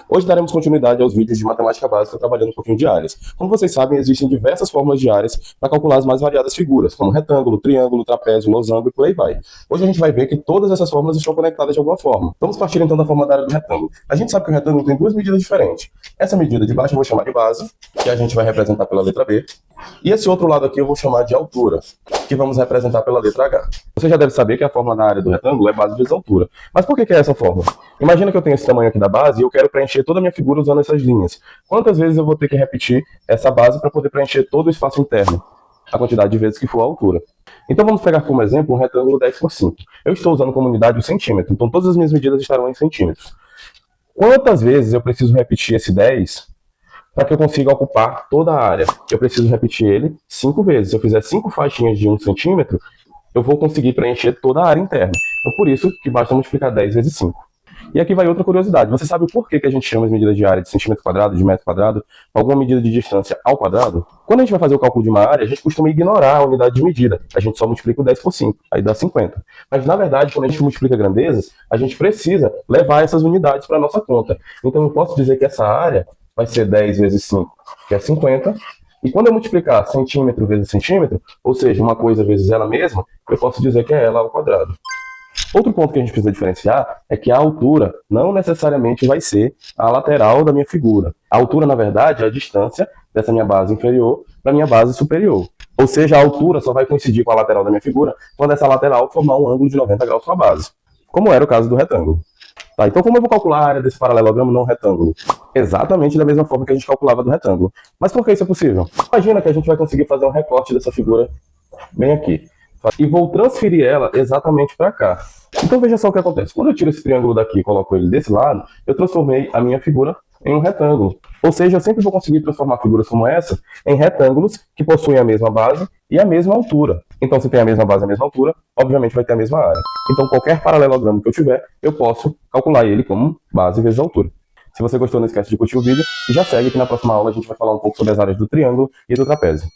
Hoje daremos continuidade aos vídeos de matemática básica trabalhando um pouquinho de áreas. Como vocês sabem, existem diversas fórmulas de áreas para calcular as mais variadas figuras, como retângulo, triângulo, trapézio, losango e por aí vai. Hoje a gente vai ver que todas essas fórmulas estão conectadas de alguma forma. Vamos partir então da forma da área do retângulo. A gente sabe que o retângulo tem duas medidas diferentes. Essa medida de baixo eu vou chamar de base, que a gente vai representar pela letra B. E esse outro lado aqui eu vou chamar de altura, que vamos representar pela letra H. Você já deve saber que a fórmula da área do retângulo é base vezes altura. Mas por que é essa fórmula? Imagina que eu tenho esse tamanho aqui da base e eu quero preencher toda a minha figura usando essas linhas. Quantas vezes eu vou ter que repetir essa base para poder preencher todo o espaço interno? A quantidade de vezes que for a altura. Então vamos pegar como exemplo um retângulo 10 por 5. Eu estou usando como unidade o centímetro, então todas as minhas medidas estarão em centímetros. Quantas vezes eu preciso repetir esse 10 para que eu consiga ocupar toda a área? Eu preciso repetir ele 5 vezes. Se eu fizer 5 faixinhas de 1 centímetro, eu vou conseguir preencher toda a área interna. Então por isso que basta multiplicar 10 vezes 5. E aqui vai outra curiosidade. Você sabe o porquê que a gente chama as medidas de área de centímetro quadrado, de metro quadrado, alguma medida de distância ao quadrado? Quando a gente vai fazer o cálculo de uma área, a gente costuma ignorar a unidade de medida. A gente só multiplica o 10 por 5, aí dá 50. Mas, na verdade, quando a gente multiplica grandezas, a gente precisa levar essas unidades para a nossa conta. Então, eu posso dizer que essa área vai ser 10 vezes 5, que é 50. E quando eu multiplicar centímetro vezes centímetro, ou seja, uma coisa vezes ela mesma, eu posso dizer que é ela ao quadrado. Outro ponto que a gente precisa diferenciar é que a altura não necessariamente vai ser a lateral da minha figura. A altura, na verdade, é a distância dessa minha base inferior para a minha base superior. Ou seja, a altura só vai coincidir com a lateral da minha figura quando essa lateral formar um ângulo de 90 graus com a base, como era o caso do retângulo. Tá, então como eu vou calcular a área desse paralelogramo não retângulo? Exatamente da mesma forma que a gente calculava do retângulo. Mas por que isso é possível? Imagina que a gente vai conseguir fazer um recorte dessa figura bem aqui. E vou transferir ela exatamente para cá. Então veja só o que acontece. Quando eu tiro esse triângulo daqui e coloco ele desse lado, eu transformei a minha figura em um retângulo. Ou seja, eu sempre vou conseguir transformar figuras como essa em retângulos que possuem a mesma base e a mesma altura. Então se tem a mesma base e a mesma altura, obviamente vai ter a mesma área. Então qualquer paralelogramo que eu tiver, eu posso calcular ele como base vezes altura. Se você gostou, não esquece de curtir o vídeo e já segue que na próxima aula a gente vai falar um pouco sobre as áreas do triângulo e do trapézio.